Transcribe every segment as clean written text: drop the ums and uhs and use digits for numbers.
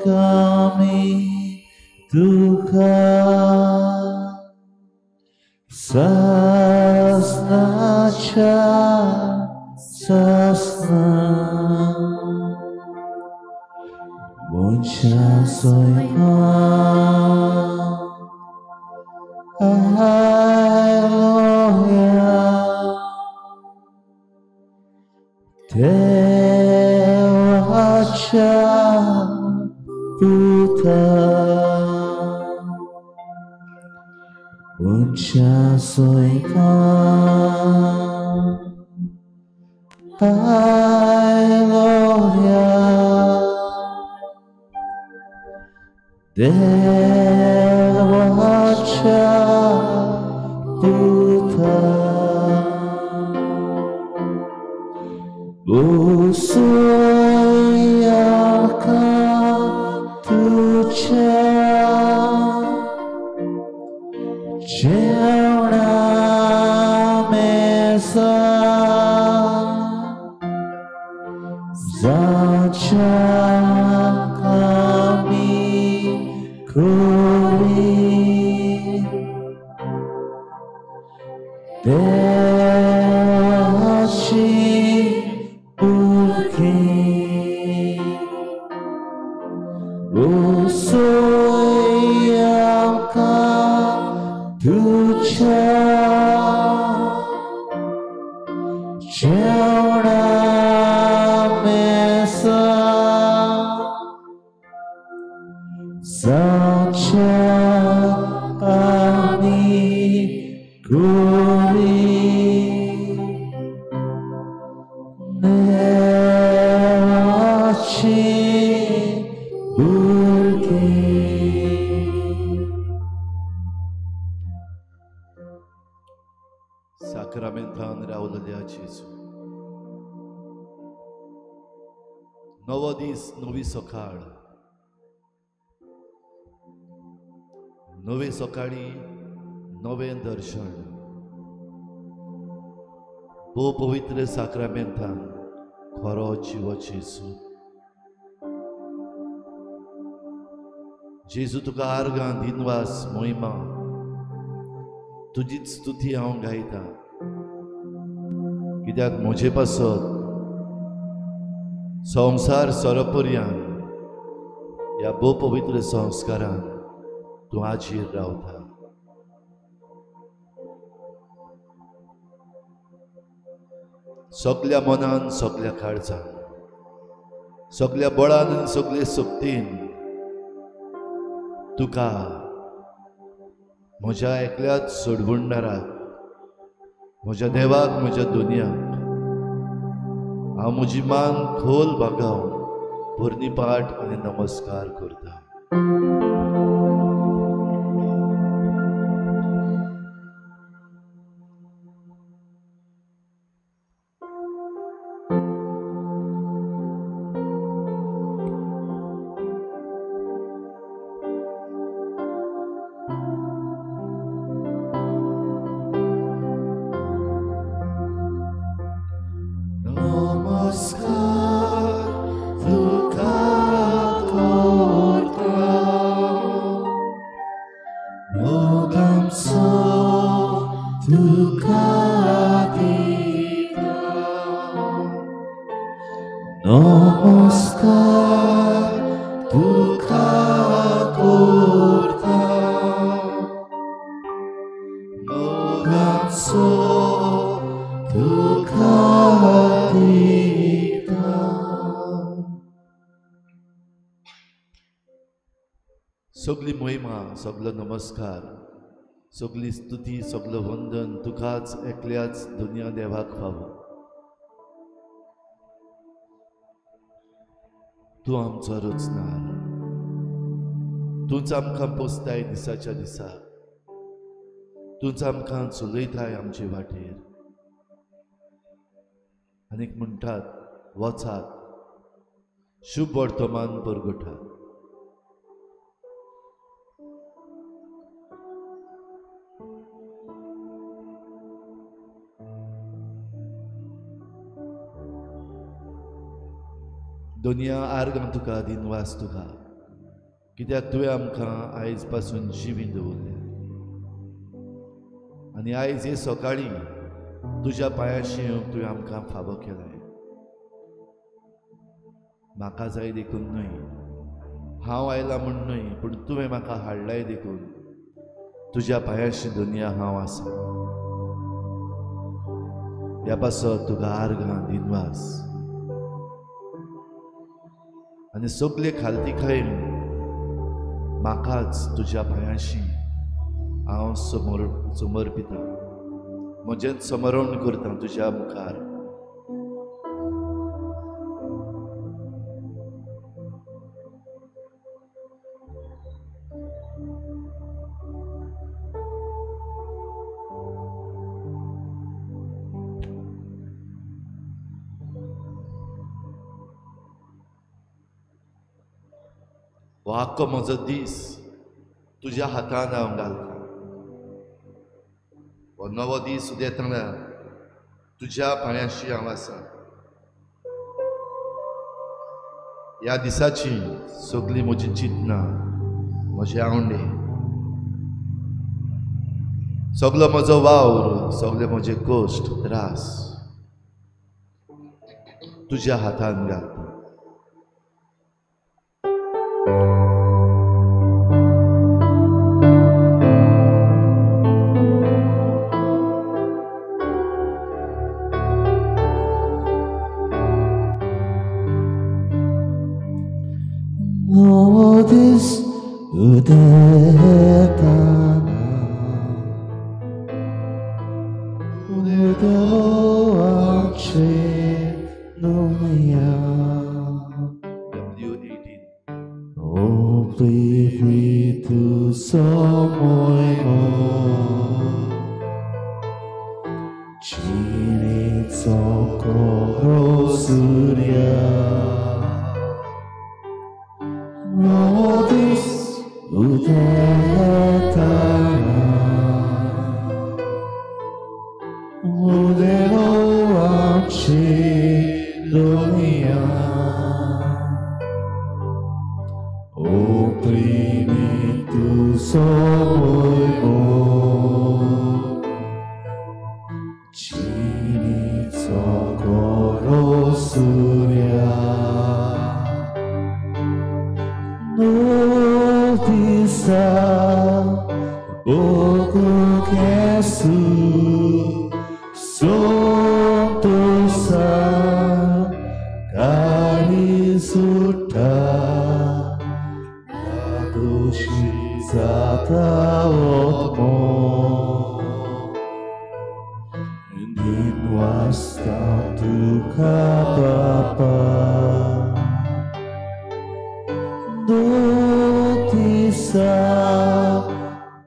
kami Tuhan sasnacha sasna Muncha soiman Hallelujah Devacha Puta Muncha soiman Hallelujah Devacha Puta Usuyaka Tucha Jeuna Mesa Zacha Kami Kuri Devashi Pulki Usuyaka Tucha Jeuna Mesa Zacha Kami Kuri Nevashi Pulki Sacramentan रावलेल्या जेजू नवो दीस नवी सकाळ नवे सकाळी नवे दर्शन भो पवित्र साक्रामेंतान खरो जीव जेजू जेजू तुका आर्गां दिनवास मोहिमा तुजीच स्तुती हांव गायता कित्याक म्हजे पासत संसार सोरपर्यान ह्या भो पवित्र संस्कारान तूं हाजीर रावता सगळ्या मनान सगळ्या काळजान सगळ्या बळान आनी सगळे शक्तीन तुका म्हज्या एकल्याच सोडवणदाराक म्हज्या देवाक म्हज्या दुनियाक हांव म्हजी मान खोल बागाव पोरणी पाठ आनी नमस्कार करता सगली महिमा सगलो नमस्कार सगली स्तुती सगलो वंदन तुकाच एकल्याच दुनिया देवाक फावो तूं आमचो रचणार तूंच आमकां पोसताय दिसाच्या दिसा तूंच आमकां चलयताय आमचे वाटेर आनीक म्हणटात वचात शुभ वर्तमान परगटात दुनिया आर्गां तुका दिनवास तुका, कित्याक तुवें आमकां आयज पासून जिवीत दवरल्या आनी आयज हे सकाळीं तुज्या पांयाशी येवंक तुवें आमकां फावो केलाय. म्हाका जाय देखून न्हय, हांव आयला म्हूण न्हय, पूण तुवें म्हाका हाडलाय देखून तुज्या पांयाशी दुनिया हांव आसा. ह्या पासत तुका आर्गां दिनवास आनी सगळे खालतीकाय म्हाकाच तुज्या पांयाशी हांव समर्पिता, म्हजेंच समरण करता तुज्या मुखार. हो आख्खो म्हजो दीस तुज्या हातान हांव घालता. हो नवो दीस उदेतना तुज्या पांयाशी हांव आसा. ह्या दिसाची सगळी म्हजी चिंतनां, म्हजे आवंडे, सगळो म्हजो वावर, सगळे म्हजे कश्ट त्रास तुज्या हातान घालता. Nodis udetana udeoache nomia W18 oblivitu somoimo chinitso korosurya. Nodis udetana udeoache nomia oprimitu somoimo chinitso korosurya. Nodisa boku kesu sontosa karisuta adoshi zata otmo ninwasta tuka papa. Notisa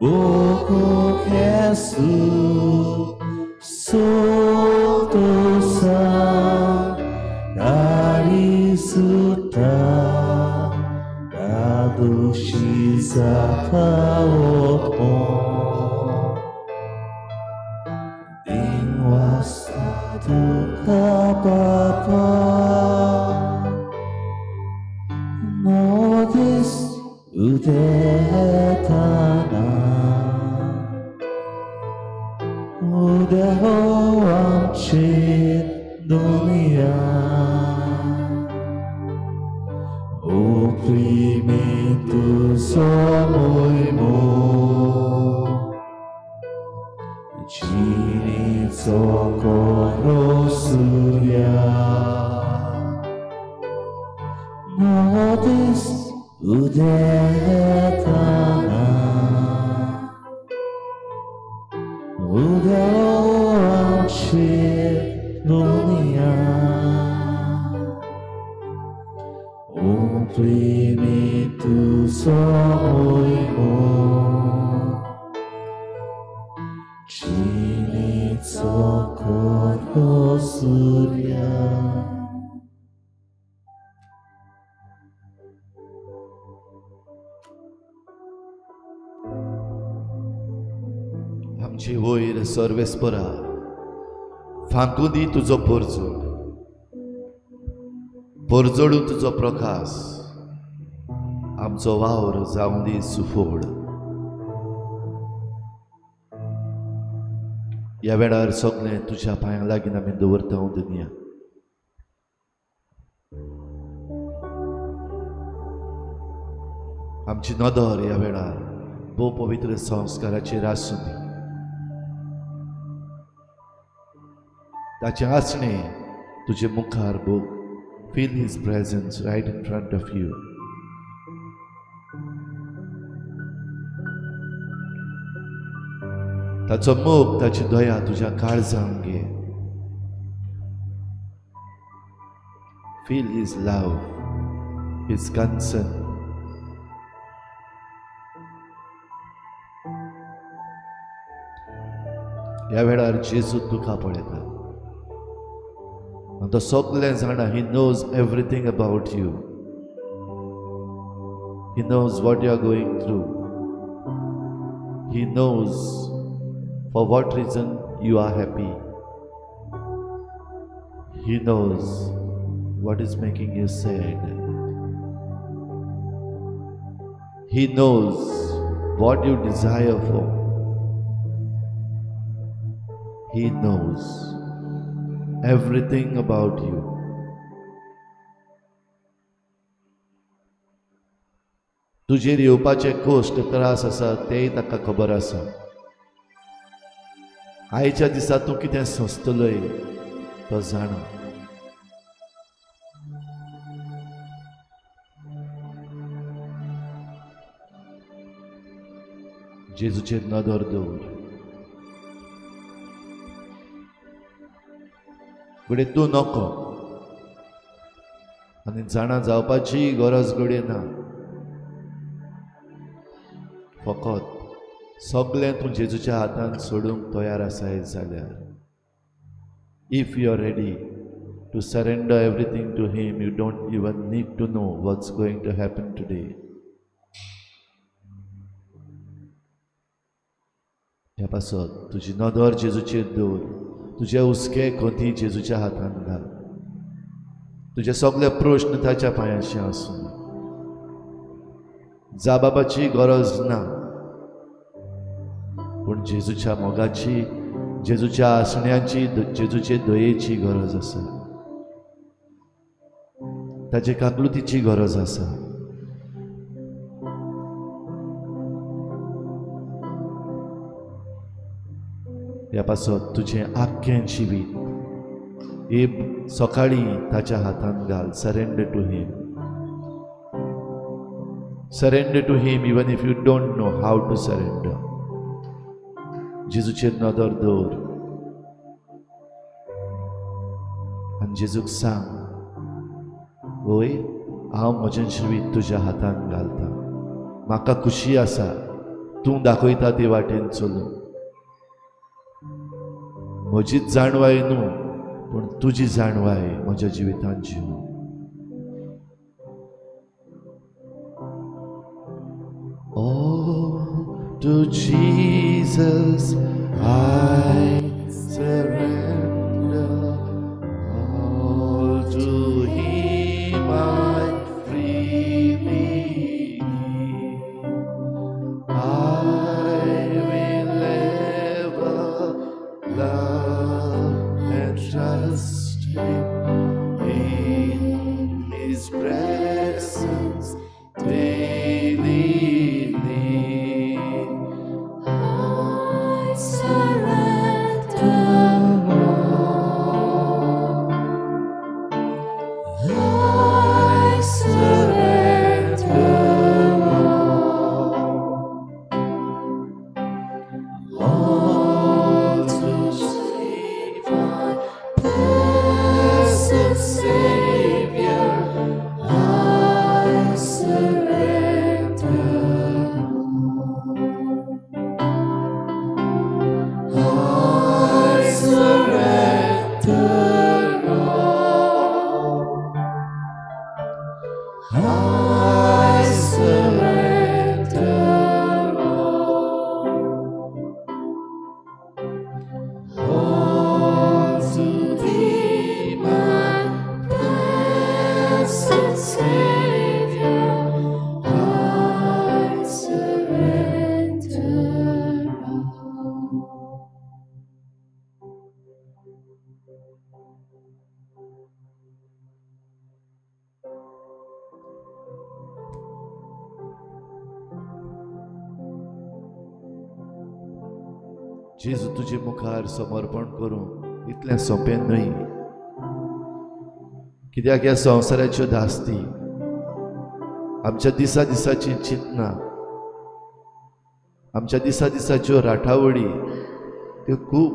boku kesu sotosa narisuta adoshi zata otmo ninwasta tuka papa. Nodis udetana udeoache nomia oprimitu somoimo chinitso korosurya. Nodis udetana udeoache nomia oprimitu somoimo chinitso korosurya. आमची वयर सर्वेस्परा फांकुदी तुजो परचो परजळू तुजो प्रकाश आमचो वावर जावं दी सुफोड. ह्या वेळार सगळें तुज्या पांयां लागीं आमी दवरता हांव दुनिया. आमची नदर ह्या वेळार भोव पवित्र संस्काराचेर आसूं दी. ताचे आसणे तुजे मुखार बूक. Feel his presence right in front of you. ताचो मोग ताची दया तुज्या काळजांत घे. Feel his love, his concern. ह्या वेळार जेजू तुका पळयता. तो सगळें जाणा. He knows everything about you. He knows what you are going through. He knows for what reason you are happy. He knows what is making you sad. He knows what you desire for. He knows everything about you. तुजेर येवपाचे कश्ट त्रास आसा तेय ताका खबर आसा. आयच्या दिसा तूं कितें सोंसतलोय तो जाणा. जेजूचेर नदर दवर. घडये तूं नको आनी जाणा जावपाची गरज घडये ना. फकत सगळें तूं जेजूच्या हातांत सोडूंक तयार आसाय जाल्यार. If you are ready to surrender everything to him, you don't even need to know what's going to happen today. ह्या पासत तुजी नदर जेजूचेर दवर. तुजे हुस्के खोती जेजूच्या हातांत घाल. तुजे सगळे प्रश्न ताच्या पांयाशी आसूं. जाबाबाची गरज ना, पूण जेजूच्या मोगाची, जेजूच्या आसण्याची, जेजूचे दयेची गरज आसा. ताचे काकलुतीची गरज आसा. ह्या पासत तुजें आख्खें जिवीत हे सकाळी ताच्या हातांत घाल. Surrender to him. Surrender to him even if you don't know how to surrender. जेजूचेर नदर दवर आनी जेजूक सांग, ओय हांव म्हजें जिवीत तुज्या हातांत घालता. म्हाका खुशी आसा तूं दाखयता ते वाटेन चलूं. म्हजीच जाणवाय न्हू पूण तुजी जाणवाय म्हज्या जिवितांत जिवूं. To Jesus I surrender, all to Him I freely give. I will ever love and trust Him in His presence daily. जेजू तुजे मुखार समर्पण करूं इतलें सोंपें न्हय, कित्याक ह्या संवसाराच्यो धास्ती आमच्या दिसा दिसाची चिंतना, आमच्या दिसा दिसाच्यो राठावडी त्यो खूब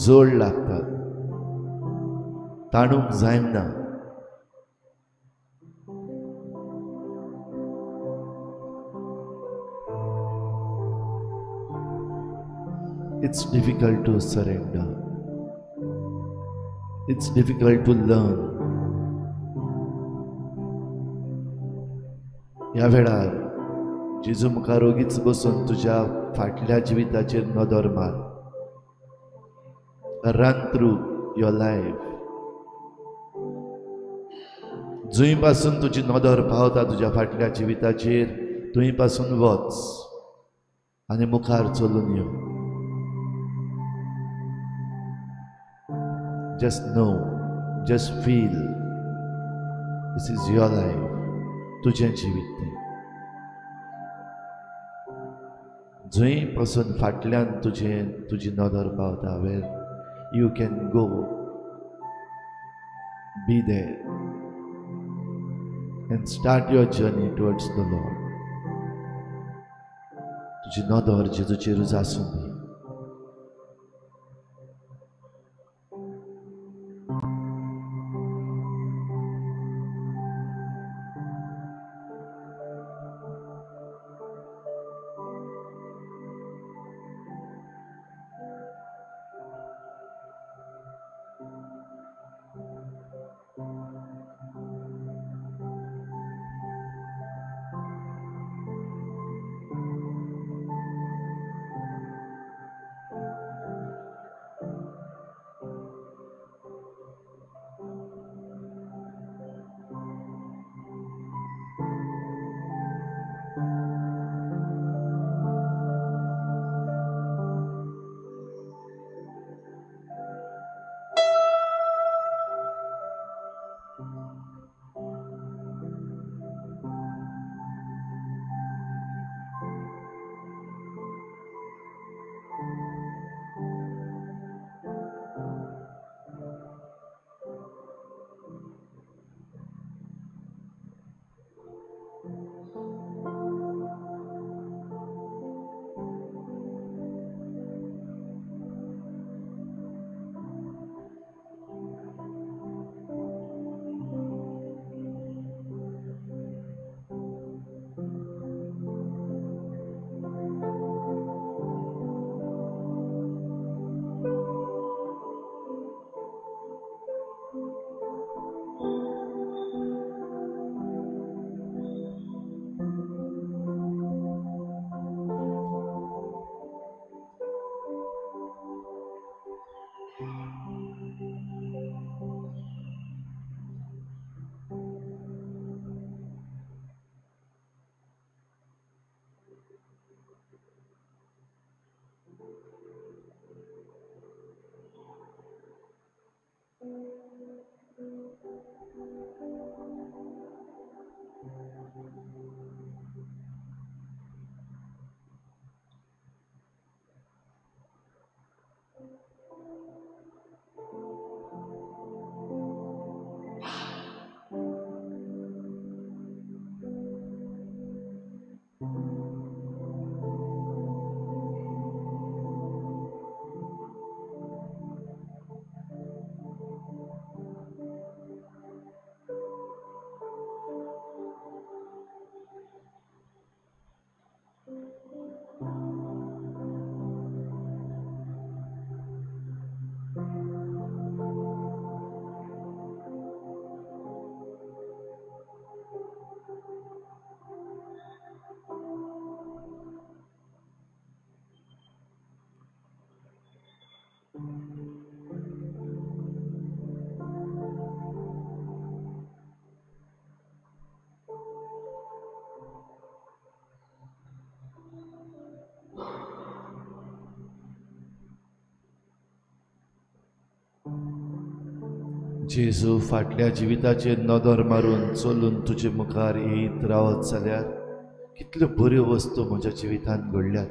जोड लागतात, ताणूंक जायना. It's difficult to surrender. It's difficult to learn. ह्या वेळार जेजू मुखार ओगीच बसून तुज्या फाटल्या जिविताचेर नदर मार. Run through your life. जंय पासून तुजी नदर पावता तुज्या फाटल्या जिविताचेर, थंय पासून वच आनी मुखार चलून यो. Just know, just feel, this is your life. तुझें जिवीत तें. जंय पासून फाटल्यान तुजी नदर पावता, where you can go, be there and start your journey towards the Lord. तुजी नदर जेजूचेरूच आसूं दी. जेजू फाटल्या जिविताचेर नदर मारून चलून तुजे मुखार येयत रावत जाल्यार कितल्यो बऱ्यो वस्तू म्हज्या जिवितांत घडल्यात.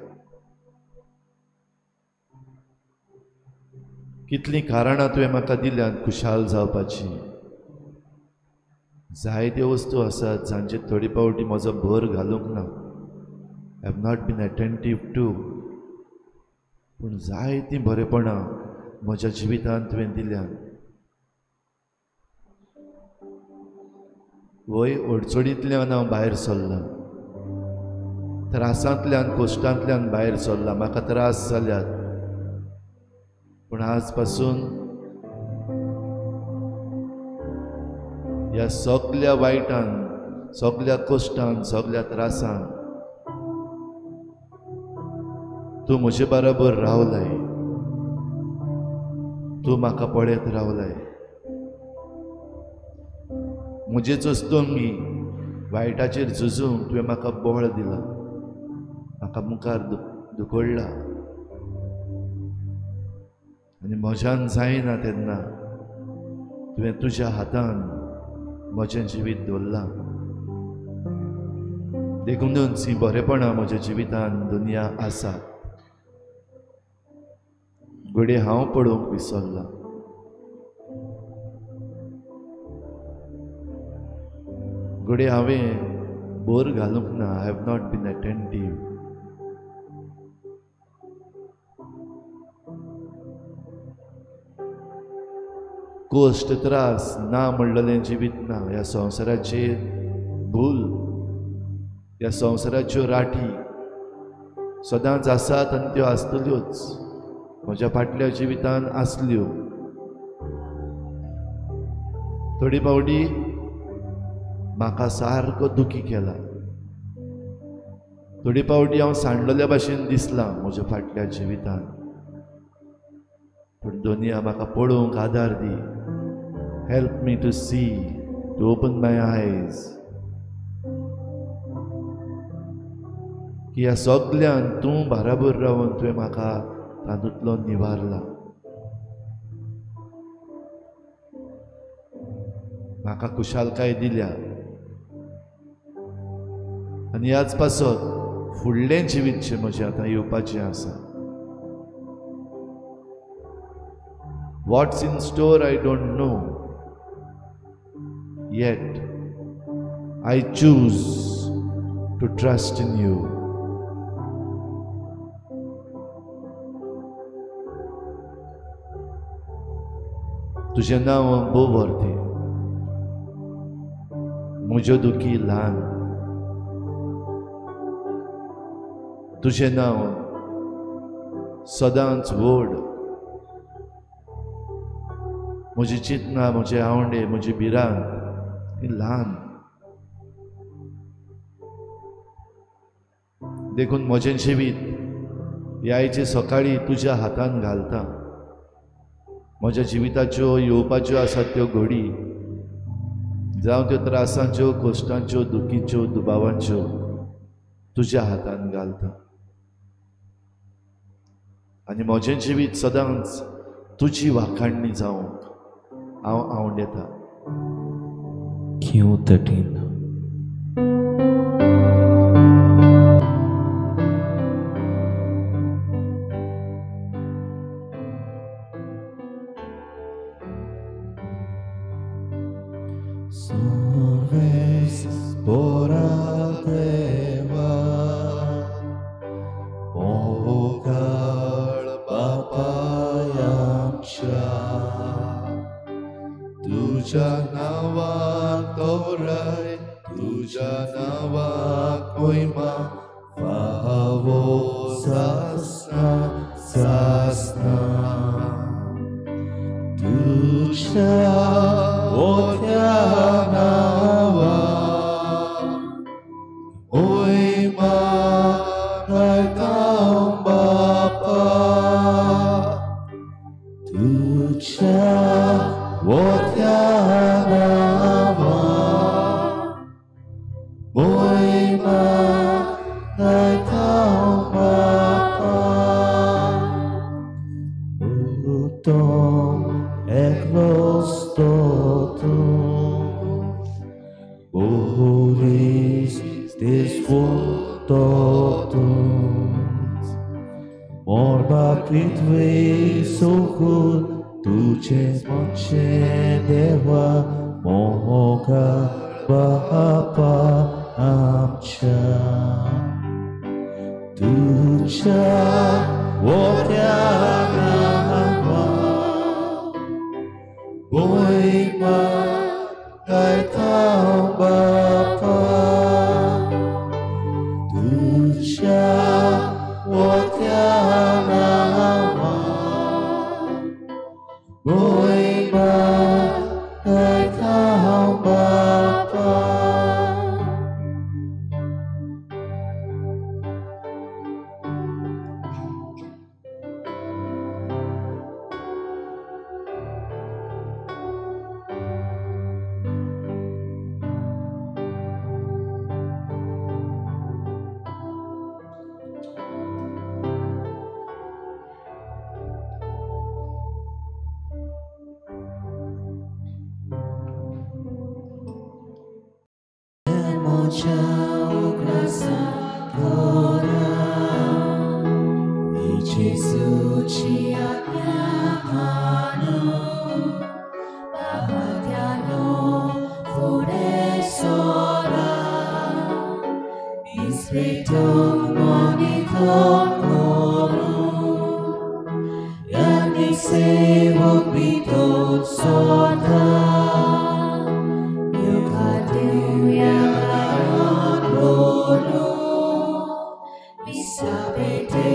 कितलीं कारणां तुवें म्हाका दिल्यात खुशाल जावपाची. जायत्यो वस्तू आसात जांचेर थोडी पावटी म्हजो भर घालूंक ना. I have not been attentive to. पूण जायतीं बरेपणां म्हज्या जिवितांत तुवें दिल्यात. वय अडचणींतल्यान हांव भायर सरलां. त्रासांतल्यान कश्टांतल्यान भायर सरलां. म्हाका त्रास जाल्यात. पूण आज पासून ह्या सगळ्या वायटान, सगळ्या कश्टान, सगळ्या त्रासान तूं म्हजे बरोबर रावलाय. तूं म्हाका पळयत रावलाय. म्हजे चोस्तोंगी वायटाचेर झुजूंक तुवें म्हाका बळ दिला. म्हाका मुखार धुकळ्ळा. आनी म्हज्यान जायना तेन्ना तुवें तुज्या हातान म्हजें जिवीत दवरलां. देखूनच ही बरेपणां म्हज्या जिवितांत दुनिया आसा. घडये हांव पळोवंक विसरलां. घडये हांवें भर घालूंक ना. I have not been attentive. कश्ट त्रास ना म्हणलेलें जिवीत ना. ह्या संवसाराचेर भूल, ह्या संवसाराच्यो राठी सदांच आसात आनी त्यो आसतल्योच. म्हज्या फाटल्या जिवितांत आसल्यो. थोडी पावटी म्हाका सारको दुखी केला. थोडी पावटी हांव सांडलेल्या भाशेन दिसलां म्हज्या फाटल्या जिवितांत. पूण दुनिया म्हाका पळोवंक आदार दी. Help me to see, to open my eyes. की ह्या सगळ्यान तूं बाराबर रावन तुवें म्हाका तातूंतलो निवारला. म्हाका खुशालकाय दिल्या. आनी ह्याच पासत फुडलें जिवीत म्हजें आतां येवपाचें आसा. What's in store I don't know. Yet I choose to trust in you. तुझें नांव बोवर्थे. म्हज्यो दुखी ल्हान. तुझें नांव सदांच व्हड. म्हजी चिंतना, म्हजे आवंडे, म्हजी भिरांत ती ल्हान. देखून म्हजें जिवीत ह्या आयचे सकाळी तुज्या हातान घालता. म्हज्या जिविताच्यो येवपाच्यो आसात त्यो घडी, जावं त्यो त्रासांच्यो, कश्टांच्यो, दुखीच्यो, दुबावांच्यो, तुज्या हातान घालता. आनी म्हजें जिवीत सदांच तुजी वाखाणणी जावंक हांव आवंडेता. Q13. Sorves pora deva, ogal bapayamcha. तुझ्या नावाक तोराय, तुझ्या नावाक महिमा Favo sasna, sasna. Dusha otyanava, oima naitam bapa. Dusha otyanava, oima naitam bapa. Tom eklos totum Boris des totum Morba pritve sokul Tuches moche deva Mohoka Bapa amcha Tucha Wotyanawa Boima Kaitao Bapa Tucha Wotyanawa Boima Kaitao Bapa Mocha grasa kora Jesus ciapano bahagiano furesora Inspecto monitor coro Yani sevok bito soda Yukaduya kayon lolo Misapete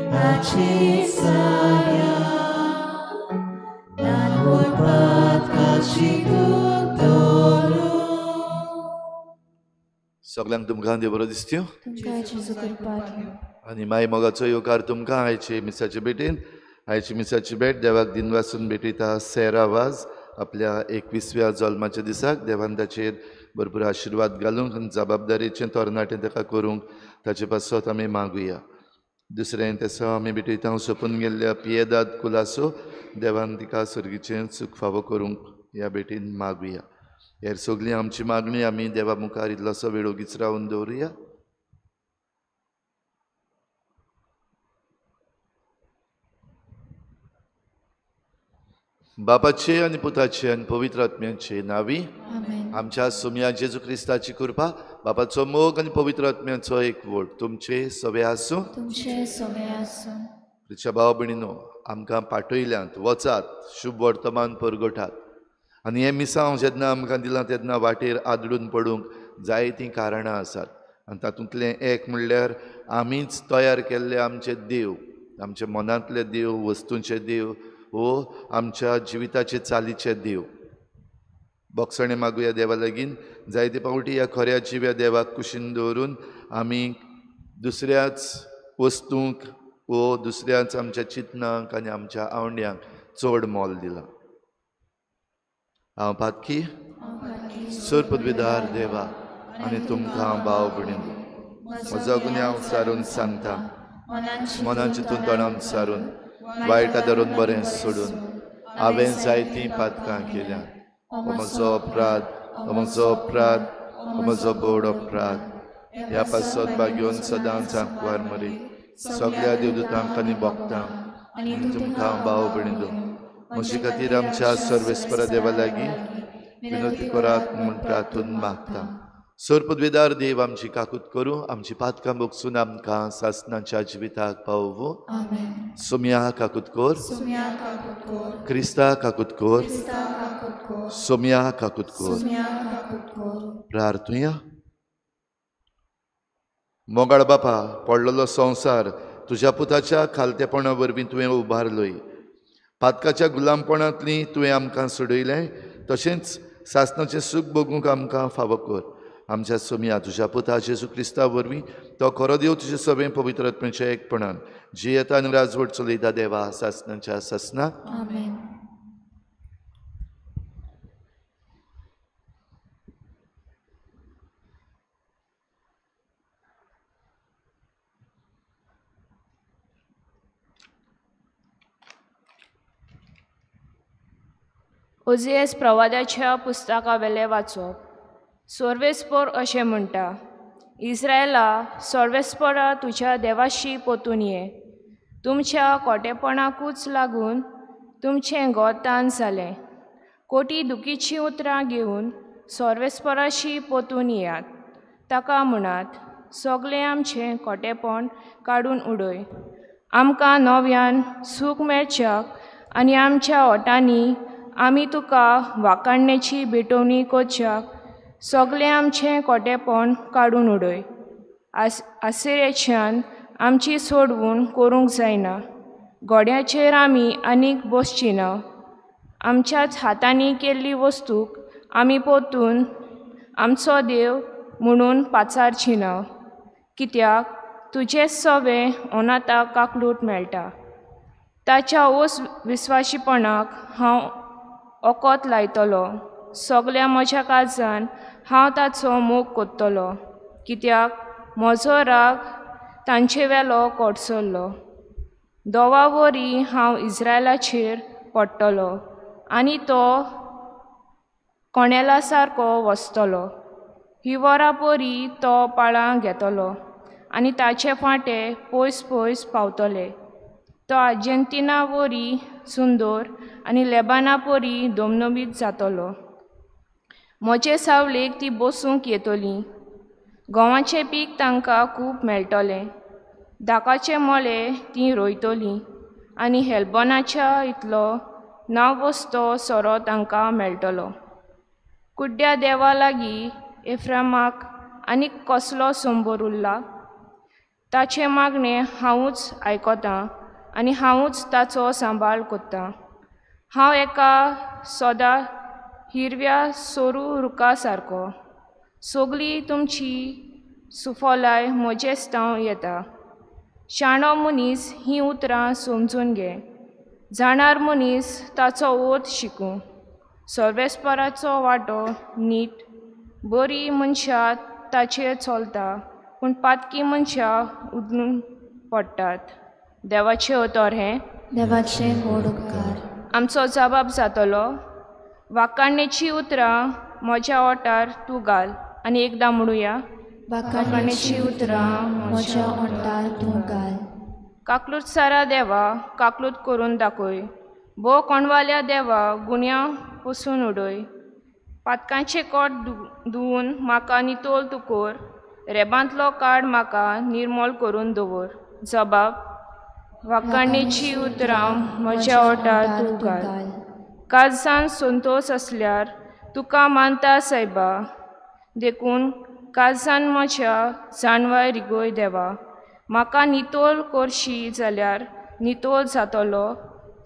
aci saya Dan buat kasih tolo सगळ्यांक तुमकां देव बरो दिसत्यो तुमकां जेजू करपाक आनी my मोगाचो येवकार तुमकां आयचे मिसाचे भेटेन आयची मिसाची भेट देवाक दिनवासून भेटयता सेरा वाज आपल्या 21व्या जल्माच्या दिसाक देवान ताचेर भरपूर आशिर्वाद घालूंक आनी जबाबदारेचें तरणाटें ताका करूंक ताचे पासत आमी मागुया दुसरें तेसो आमी भेटयता सोंपून गेल्ल्या पियेदाद कुलासो देवान तिका सर्गीचें सूख फावो करूंक ह्या भेटीन मागुया हेर सगळी आमची मागणी आमी देवा मुखार इल्लोसो वेळ ओगीच रावन दवरुया बापाचे आनी पुताचे आनी पवित्र आत्म्याचे नावी आमेन आमच्या सोम्या जेजू क्रिस्ताची कृपा बापाचो मोग आनी पवित्र आत्म्याचो एकवट तुमचे सवे आसूं तुमचे सगळे आसूं तुमच्या भाव भयणीनो आमकां पाठयल्यांत वचात शुभ वर्तमान परगटात आनी हें मिसांव जेन्ना आमकां दिलां तेन्ना वाटेर आदळून पडूंक जायतीं कारणां आसात आनी तातूंतलें एक म्हणल्यार आमीच तयार केल्ले आमचे देव आमच्या मनांतले देव वस्तूंचे देव वो आमच्या जिविताचे चालीचे देव बोगसणें मागुया देवा लागीं जायते पावटी ह्या खऱ्या जिव्या देवाक कुशीन दवरून आमी दुसऱ्याच वस्तूंक वो दुसऱ्याच आमच्या चिंतनांक आनी आमच्या आवंड्यांक चड मोल दिलां हांव पातकी सर पदवीदार देवा आनी तुमकां भाव भयणीनो म्हजो गुन्यांव हांव सारून सांगता मनान चिंतून तोंडान सारून वायट धरून बरें सोडून हांवें जायतीं पातकां केल्यां हो म्हजो अपराध हो म्हजो अपराध हो म्हजो बोड अपराध ह्या पासत बागेवन सदांच आंकवार मरी सगळ्या देवदूतांक आनी भक्तांक आनी तुमकां भाव भयणीनो म्हजे खातीर आमच्या सर्वेस्पर देवा लागीं विनोती करात म्हूण प्रार्थून मागता सर पदवीदार देव आमची काकूत करूं आमची पातकां बोगसून आमकां सासणाच्या जिविताक पावोवं आमेन सोम्या काकूत कोर सोम्या काकूत कोर क्रिस्ता काकूत कोर क्रिस्ता काकूत कोर सोम्या काकूत कोर सोम्या काकूत कोर प्रार्थुया मोगाळ बापा पडलेलो संवसार तुज्या पुताच्या खालतेपणा वरवीं तुवें उबारलोय पातकाच्या गुलामपणांतली तुवें आमकां सोडयलें तशेंच सासणाचें सूख भोगूंक आमकां फावो कर आमच्या सोम्या तुज्या पुता जेजू क्रिस्ता वरवीं तो खरो देव तुजे सगळें पवित्र आत्म्याच्या एकपणान जियेता आनी राजवट चलयता देवा सासणाच्या सासणाक आमेन ओजियस प्रवाद्याच्या पुस्तका वेले वाचप। सर्वेस्पर अशें म्हणटा, इस्रायला सर्वेस्परा तुज्या देवाशी पोतून ये। तुमच्या खोटेपणाकूच लागून तुमचें गोतान जालें। कोटी दुखीची उतरां घेवन सर्वेस्पराशी पोतून येयात। ताका म्हणात, सगळें आमचें खोटेपण काडून उडय। आमकां नव्यान सूख मेळच्याक आनी आमच्या ओटांनी आमी तुका वाखाणणेची भेटवणी करच्याक सगळें आमचें खोटेपण काडून उडय। आसिरेच्यान आमची सोडवूण करूंक जायना। घोड्याचेर आमी आनीक बसची ना। आमच्याच हातांनी केल्ली वस्तूक आमी पोतून आमचो देव म्हणून पाचारची ना। कित्याक तुजेच सवे ओनाताक काकलूट मेळटा। ताच्या ओस विस्वाशीपणाक हांव ओकोत लायतलो। सगळ्या म्हज्या काळजान हांव ताचो मोग कोत्तलो, कित्याक म्हजो राग तांचे वेलो कोडसरलो। दोवा वरी हांव इस्रायलाचेर पडटलो आनी तो कोणेला सारको वसतलो। ही वरां परी तो पाळां घेतलो आनी ताचे फाटे पयस पयस पावतले। तो अर्जेंटिना वरी सुंदर आनी लेबाना परी दोमनबीत जातलो। म्हजे सावळेक ती बसूंक येतली। गंवाचें पीक तांकां खूब मेळटलें। दाकाचे मळे ती रोयतलीं आनी हेल्बोनाच्या इतलो नावबस्तो सोरो तांकां मेळटलो। कुड्ड्या देवा लागीं एफ्रामाक आनीक कसलो संबर उरला? ताचे मागणें हांवूच आयकोतां आनी हांवूच ताचो सांबाळ कोत्तां। हांव एका सदां हिरव्या सोरू रुखा सारको। सगळी तुमची सुफोलाय म्हजेस्तांव येता। शाणो मनीस ही उतरां समजून घे। जाणार मनीस ताचो ओत शिकूं। सर्वेस्पराचो वांटो नीट। बरी मनशां ताचेर चलता, पूण पातकी मनशां उदून पडटात। देवाचें उतर हें देवाचे व्हड उपकार। आमचो जबाब जातलो, वाखाणणेची उतरां म्हज्या ओंठार तूं घाल। आनी एकदां म्हणुया, वाखाणणेची उतरां म्हज्या ओंठार तूं घाल। काकलूट सारा देवा, काकलूट करून दाखय। भोव कोणवाल्या देवा, गुन्यांव पुसून उडय। पातकांचें कोट धुवन म्हाका नितोळ तूं कर। रेबांतलो काड म्हाका निर्मोल करून दवर। जबाब, वाखाणणेची उतरां म्हज्या ओंठार तूं घाल। काळजान संतोश आसल्यार तुका मानता सायबा। देखून काळजान म्हज्या जाणवाय रिगोय देवा। म्हाका नितोळ करशी जाल्यार नितोळ जातलो।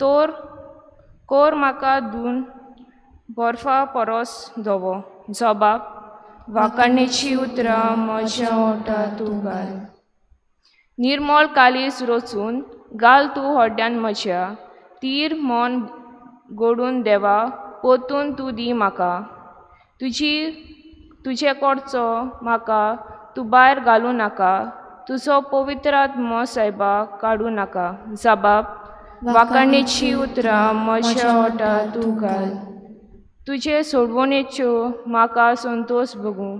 तर कोर म्हाका धुवन बर्फा परोस धवो। जबाब, वाखाणणेची उतरां म्हज्या ओंठार तूं घाल। निर्मोल कालीस रचून घाल तूं होड्ड्यान म्हज्या। तीर मन घडून देवा, पोतून तूं दी म्हाका। तुजे कोडचो म्हाका तूं भायर घालूं नाका। तुजो पवित्र आत्मो सायबा काडूं नाका। जबाब, वाखाणणेची उतरां म्हज्या ओंठार तूं घाल। तुजे सोडवणेच्यो म्हाका संतोश भोगूं।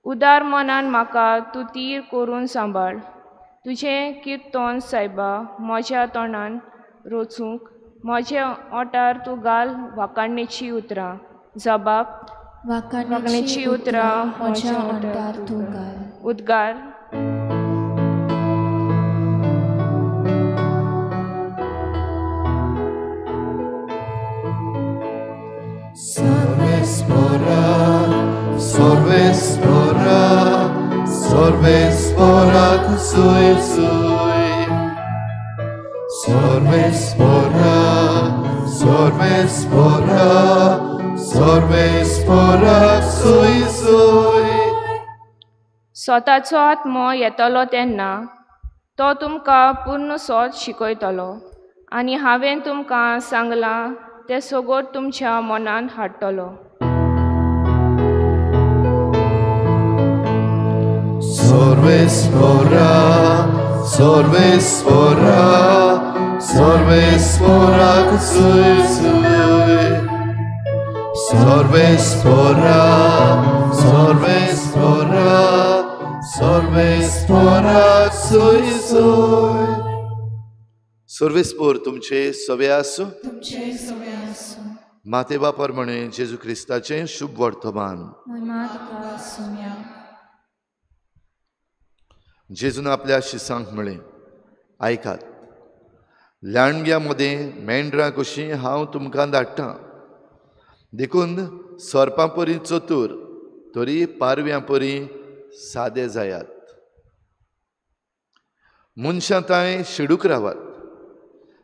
उदार मनान म्हाका तूं तीर करून सांबाळ। तुजें किर्तन सायबा म्हज्या तोंडान रचूंक म्हज्या ओंठार तूं घाल वाखाणणेची उतरां। जबाब, वाखाणणेची उतरां म्हज्या ओंठार तूं घाल। उद्गार, Sorvespora, sorvespora, sorvespora kusui sui. Sorvespora, sorvespora, sorvespora sui sui. स्वताचो आत्मो येतलो तेन्ना तो तुमकां पूर्ण सोत शिकयतलो आनी हांवें तुमकां सांगलां तें सगळें तुमच्या मनान हाडटलो। Sorvespora, sorvespora, sorvespora kusui sui. Sorvespora, sorvespora, sorvespora, soy soy. सर्वेस्पोर तुमचे सवे आसूं. तुमचे सवे आसूं. मातेवा प्रमाणे जेजू क्रिस्ताचें शुभ वर्तमान. महिमा तुका सुम्या. जेजून आपल्या शिसांक म्हळें, आयकात, ल्हानग्या मदें मेंढरां कशीं हांव तुमकां धाडटां. देखून सोरपां परी चतूर तरी पारव्यां परी सादे जायात. मनशां थंय शिडूक रावात.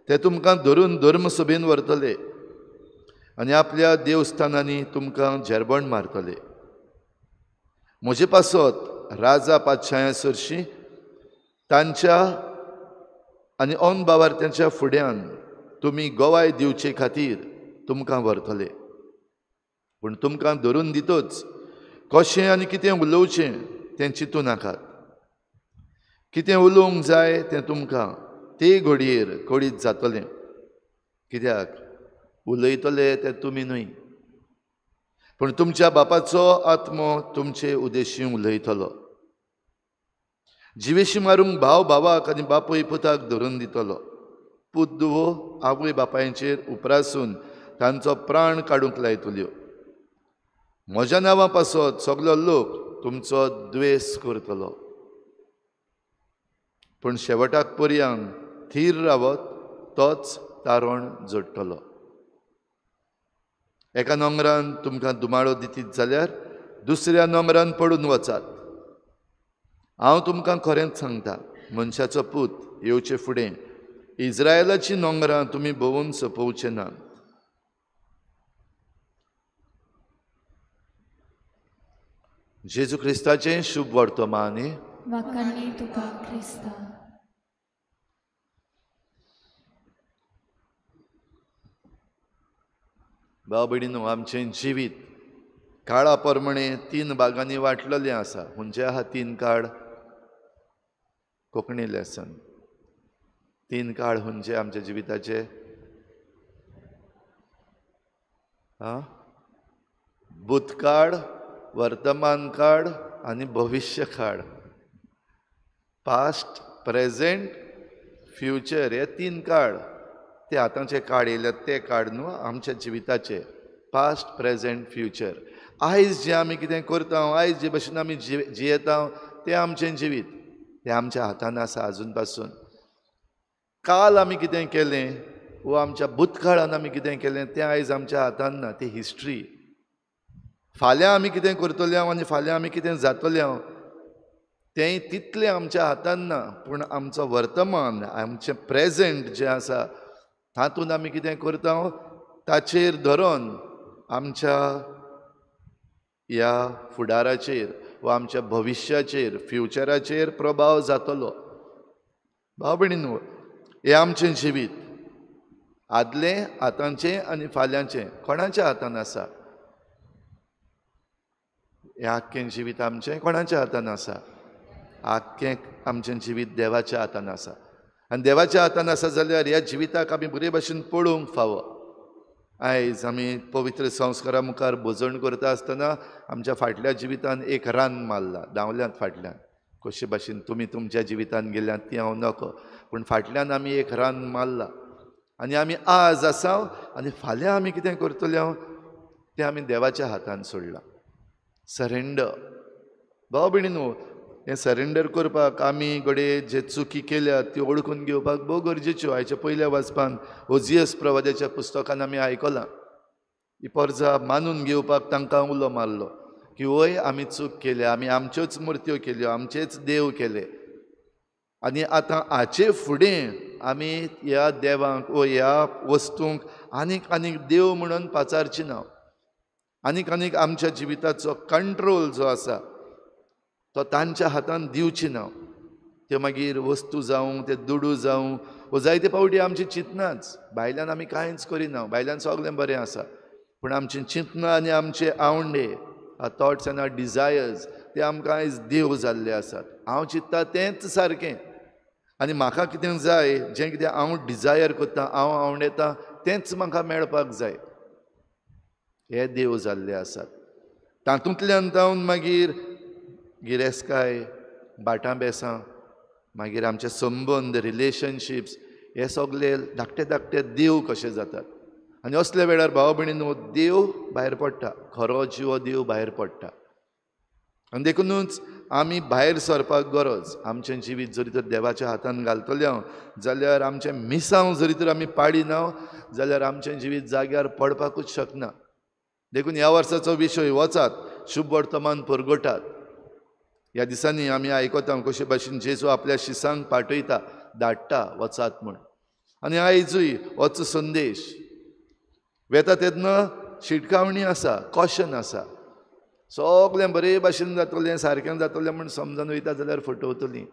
ते तुमकां धरून धर्मसभेन व्हरतले आनी आपल्या देवस्थानांनी तुमकां जेरबण मारतले. म्हजे पासत राजा पातशाया सरशी तांच्या आनी ओन बावार्थ्यांच्या फुड्यान तुमी गोवाय दिवचे खातीर तुमकां व्हरतले. पूण तुमकां धरून दितच कशें आनी कितें उलोवचें तें चिंतू नाकात. कितें उलोवंक जाय तें तुमकां ते घडयेर कळीत जातलें. कित्याक उलयतले ते तुमी न्हय, पूण तुमच्या बापाचो आत्मो तुमचे उदेशी उलयतलो. जिवेशी मारूंक भाव भावाक आनी बापूय पुताक धरून दितलो. पूत धुवो आवय बापायचेर उपरासून तांचो प्राण काडूंक लायतल्यो. म्हज्या नांवा पासत सगलो लोक तुमचो द्वेस करतलो. पूण शेवटाक पर्यांत थीर रावत तोच तारण जोडटलो. एका नोंगरान तुमकां दुमाळो दितीत जाल्यार दुसऱ्या नोंगरान पडून वचात. हांव तुमकां खरेंच सांगता, मनशाचो पूत येवचे फुडें इस्रायलाची नोंगरां तुमी भोंवून सोंपोवचे नात. जेजू क्रिस्ताचें शुभ वर्तमान. वाखाणली तुका क्रिस्ता. भाव भयणीनो, आमचें जिवीत काळा प्रमाणे 3 भागांनी वांटलेलें आसा. म्हणजे आहा 3 काळ. कोंकणी लेसन 3 काळ म्हणजे आमच्या जिविताचे भूतकाळ, वर्तमान काळ आनी भविष्य काळ. पास्ट, प्रेझेंट, फ्युचर हे 3 काळ. ते आतांचे काळ येयल्यात ते काळ न्हू, आमच्या जिविताचे पास्ट, प्रेझेंट, फ्युचर. आयज जें आमी कितें करता, आयज जे भशेन आमी जियेता तें आमचें जिवीत. तें आमच्या हातान आसा आजून पासून. काल आमी कितें केलें वो आमच्या भूतकाळान आमी कितें केलें तें आयज आमच्या हातान ना. ती हिस्ट्री. फाल्यां आमी कितें करतले आनी फाल्यां आमी कितें जातले तें तितलें आमच्या हातान ना. पूण आमचो वर्तमान, आमचें प्रेझेंट जें आसा तातूंत आमी कितें करता ताचेर धरून आमच्या ह्या फुडाराचेर वा आमच्या भविश्याचेर, फ्युचराचेर प्रभाव जातलो. भाव भयणीनो, हें आमचें जिवीत आदलें, आतांचें आनी फाल्यांचें कोणाच्या हातान आसा? हें आख्खें जिवीत आमचें कोणाच्या हातान आसा? आख्खें आमचें जिवीत देवाच्या हातान आसा. आनी देवाच्या हातान आसा जाल्यार ह्या जिविताक आमी बरे भशेन पळोवंक फावो. आयज आमी पवित्र संस्कारा मुखार भोजण करता आसतना आमच्या फाटल्या जिवितान एक रान मारला, धांवल्यांत फाटल्यान. कशे भाशेन तुमी तुमच्या जिवितान गेल्यांत ती हांव नको, पूण फाटल्यान आमी एक रान मारला. आनी आमी आज आसा आनी फाल्यां आमी कितें करतले तें आमी देवाच्या हातान सोडलां. सरेंडर. भाव भयणीनो, हें सरेंडर करपाक आमी घडये जे चुकी केल्यात त्यो ओळखून घेवपाक भोव गरजेच्यो. हाच्या पयल्या वाचपान ओजियस प्रवाद्याच्या पुस्तकान आमी आयकलां ही पर्जा मानून घेवपाक तांकां उलो मारलो की वय आमी चूक केल्या, आमी आमच्योच मुर्त्यो केल्यो, आमचेच देव केले. आनी आतां हाचे फुडें आमी ह्या देवांक वो ह्या वस्तूंक आनीक देव म्हणून पाचारची ना. आनीक आमच्या जिविताचो कंट्रोल जो आसा तो तांच्या हातान दिवची ना. त्यो मागीर वस्तू जावं, ते दुडू जावं, वो जायते पावटी आमची चिंतनाच. भायल्यान आमी कांयच करिना, भायल्यान सगळें बरें आसा, पूण आमचीं चिंतनां आनी आमचे आवंडे, थॉट्स एंड डिजायर्स ते आमकां आयज देव जाल्ले आसात. हांव चिंत्ता तेंच सारकें आनी म्हाका कितें जाय, जें कितें हांव डिजायर करता, हांव आवंडेता तेंच म्हाका मेळपाक जाय. हे देव जाल्ले आसात. तातूंतल्यान जावन मागीर गिरेस्काय, बाटां बेसां, मागीर आमचे संबंद, रिलेशनशिप्स हे सगळे धाकटे धाकटे देव कशे जातात. आनी असल्या वेळार भाव भयणीनो देव भायर पडटा, खरो जिवो देव भायर पडटा. आनी देखूनच आमी भायर सरपाक गरज. आमचें जिवीत जरी तर देवाच्या हातान घालतले जाल्यार आमचें मिसांव जरी तर आमी पाडिना जाल्यार आमचें जिवीत जाग्यार पडपाकूच शकना. देखून ह्या वर्साचो विशय वचात, शुभ वर्तमान परगटात. ह्या दिसांनी आमी आयकता कशे भाशेन जेजू आपल्या शिसांक पाठयता, धाडटा वचात म्हूण. आनी आयजूय होच संदेश वेता तेन्ना शिटकावणी आसा, कॉशन आसा. सगळें बरे भाशेन जातलें, सारकें जातलें म्हूण समजून वयता जाल्यार फटवतलीं.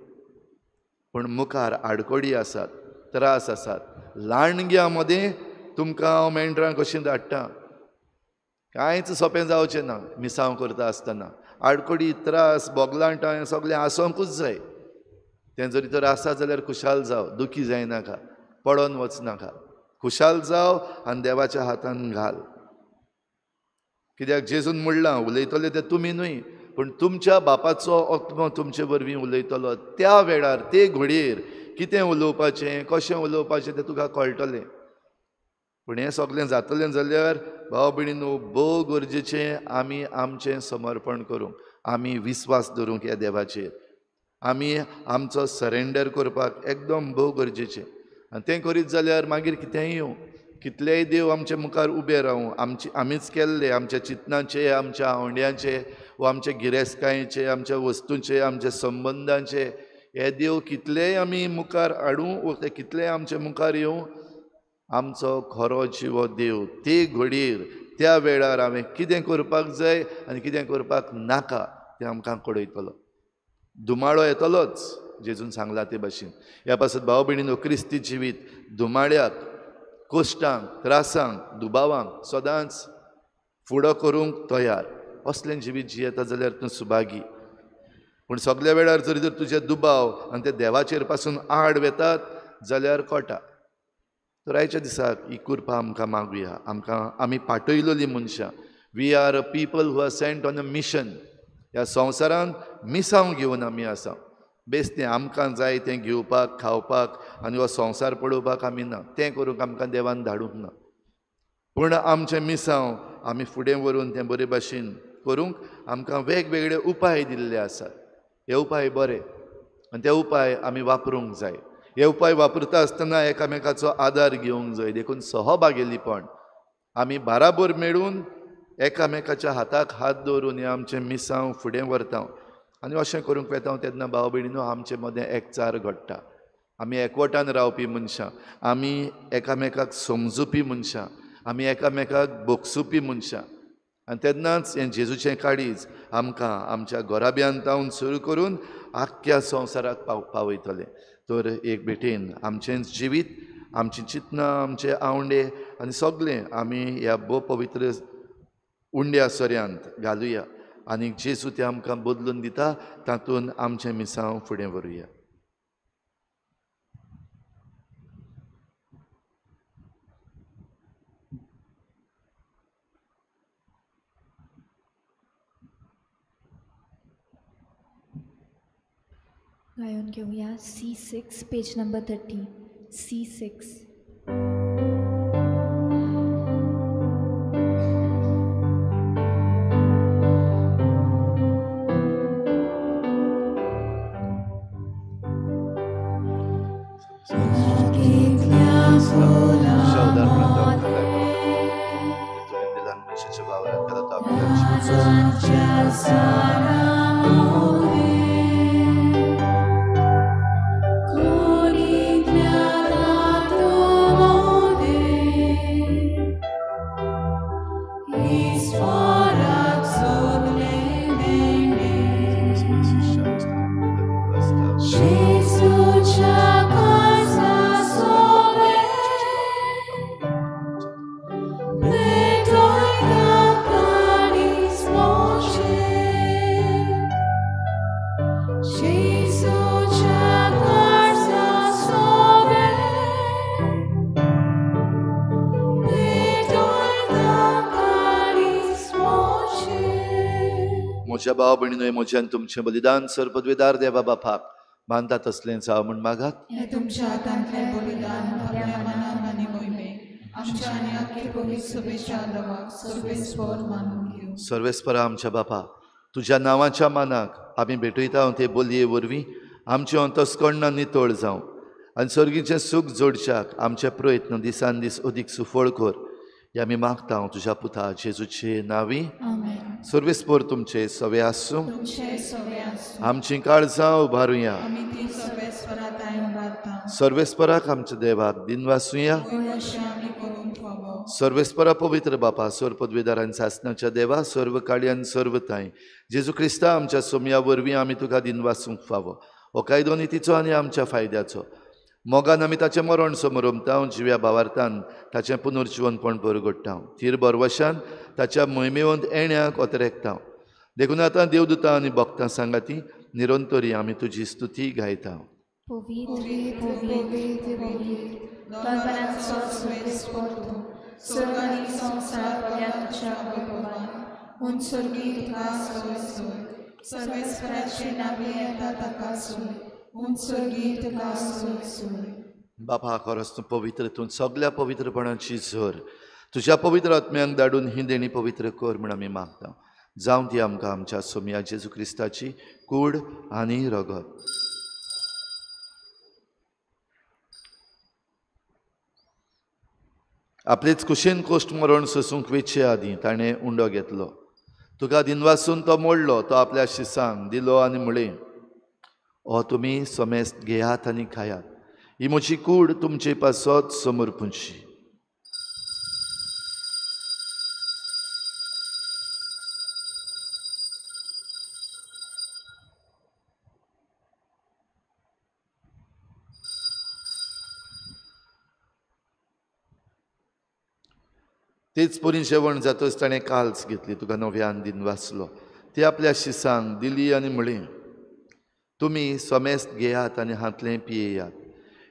पूण मुखार आडकोडी आसात, त्रास आसात. लांडग्या मदें तुमकां हांव मेंढरां कशीं धाडटा. कांयच सोंपें जावचें ना मिसांव करता आसतना. आडकोडी, त्रास, बोगलांटां हें सगळें आसोंकूच जाय. तें जरी तर आसा जाल्यार खुशाल जाव, दुखी जायनाका, पडोन वचनाका. खुशाल जाव आनी देवाच्या हातान घाल. कित्याक जेजून म्हणलां उलयतले ते तुमी न्हय, पूण तुमच्या बापाचो आत्मो तुमचे वरवीं उलयतलो. त्या वेळार ते घडयेर कितें उलोवपाचें, कशें उलोवपाचें तें तुका कळटलें. पूण हें सगळें जातलें जाल्यार भाव भयणीनो भोव गरजेचें आमी आमचें समर्पण करूंक, आमी विस्वास धरूंक ह्या देवाचेर. आमी आमचो सरेंडर करपाक एकदम भोव गरजेचें. आनी तें करीत जाल्यार मागीर कितेंय येवं, कितलेय देव आमचे मुखार उबे रावूं, आमीच केल्ले, आमच्या चिंतनाचे, आमच्या आवंड्याचे, वा आमच्या गिरेस्कायेचे, आमच्या वस्तूंचे, आमच्या संबंदांचे, हे देव कितलेय आमी मुखार हाडूं वा ते कितलेय आमचे मुखार येवं, आमचो खरो जिवो देव ते घडयेर त्या वेळार हांवें कितें करपाक जाय आनी कितें करपाक नाका तें आमकां कळयतलो. दुमाळो येतलोच जेजून सांगला ते भाशेन. ह्या पासत भाव भयणीनो क्रिस्ती जिवीत दुमाळ्याक, कोश्टांक, त्रासांक, दुबावांक सदांच फुडो करूंक तयार. असलें जिवीत जियेता जाल्यार तूं सुभागी. पूण सगळ्या वेळार जरी तर तुजे दुबाव आनी ते देवाचेर पासून आड वेतात जाल्यार कोटा. तर आयच्या दिसाक ही कृपा आमकां मागुया. आमी पाठयलोलीं मनशां. We are a people who are sent on a mission. ह्या संवसारांत मिसांव घेवन आमी आसा. बेश्टें आमकां जाय तें घेवपाक, खावपाक आनी हो संवसार पळोवपाक आमी ना. तें करूंक आमकां देवान धाडूंक ना. पूण आमचें मिसांव आमी फुडें व्हरून तें बरे भाशेन करूंक आमकां वेगवेगळे उपाय दिल्ले आसात. हे उपाय बरे आनी ते उपाय आमी वापरूंक जाय. हे उपाय वापरता आसतना एकामेकाचो आदार घेवंक जाय. देखून सहभागिलीपण आमी बाराबर मेळून एकामेकाच्या हाताक हात दवरून हे आमचें मिसांव फुडें व्हरता. आनी अशें करूंक वेता तेन्ना भाव भयणीनो आमचे मदें एकचार घडटा. आमी एकवटान रावपी मनशां, आमी एकामेकाक समजुपी मनशां, आमी एकामेकाक बोगसुपी मनशां. आनी तेन्नाच हें जेजूचें काळीज आमकां आमच्या घोराब्यांतावन सुरू करून आख्ख्या संवसाराक पावयतलें. तर एक भेटेन आमचें जिवीत, आमचीं चिंतनां, आमचे आवंडे आनी सगळें आमी ह्या भोव पवित्र उंड्या सोऱ्यांत घालुया. आनी जेजू तें आमकां बदलून दिता तातूंत आमचें मिसांव फुडें व्हरुया. गायन घेऊया C6 page number 30. C6. Con म्हज्या भाव भयणीनो म्हज्यान तुमचें बलिदान सर पदवीदार देवा बापाक मानता तसलें जावं म्हण मागात. हे तुमच्या हातांतलें बलिदान आपल्या मनान आनी मोहिमेक आमच्या आनी आख्खे पवित्र सभेच्या आदराक सर्वेस्पर मानून घेवं. सर्वेस्परा आमच्या बापा, तुज्या नांवाच्या मानाक आमी भेटयता ते बोलये वरवीं आमचें अंतस्करणां नितळ जावं आनी सर्गीचें सूख जोडच्याक आमचे प्रयत्न दिसान दीस अदीक सुफळ कर. हे आमी मागता तुज्या पुता जेजूचे नांवी. आमेन. सर्वेस्पर तुमचे सवे आसूं. तुमचे सवे आसूं. आमची काळजां उबारुया. आमी ती सर्वेस्परात आयन रावता. सर्वेस्पराक आमच्या देवाक दिन वासुया. अशें आमी करूंक फावो. सर्वेस्परा पवित्र बापा सर पदवीदारांनी सासणाच्या देवा सर्व काळी आनी सर्व ताई जेजू क्रिस्ता आमच्या सोमया वरवीं आमी तुका दिन वासूंक फावो. हो कायदो नितीचो आनी आमच्या फायद्याचो. मोगान आमी ताचें मरण समरमता जिव्या भावार्थान ताचें पुनर्जीवनपण परगट्टा. तीर बरवशान ताच्या मोहिमेवंत येण्याक ओतरेकता. देखून आतां देवदूतां आनी भक्तां सांगाती निरंतरी आमी तुजी स्तुती गायता. पवित्र पवित्र पवित्र दनपारांचो सर्वेस्पर तूं स्वर्ग आनी संवसार पडल्या तुज्या वैभवान उंचर्गी तुका सोय सोय सर्वेस्पराची नावे येता ताका सोय उंचर्गी तुका सोय सोय. बापा खरोच तूं पवित्र, तूं सगळ्या पवित्रपणाची झर तुज्या पवित्र आत्म्यांक धाडून ही देणी पवित्र कर म्हण आमी मागता. जावं ती आमकां आमच्या सोमया जेजू क्रिस्ताची कूड आनी रगत. आपलेच कुशेन कोश्ट मरण सोसूंक वेचे आदीं ताणें उंडो घेतलो. तुका दिनवासून तो मोडलो. तो आपल्या शिसांक दिलो आनी म्हळें, हो तुमी समेस्त घेयात आनी खायात. ही म्हजी कूड तुमचे पासत समर्पूंची. तेच परी जेवण जातच ताणें काल्स घेतली. तुका नव्यान दिन वाचलो. ती आपल्या शिसांक दिली आनी म्हळें, तुमी समेस्त घेयात आनी हातलें पियेयात.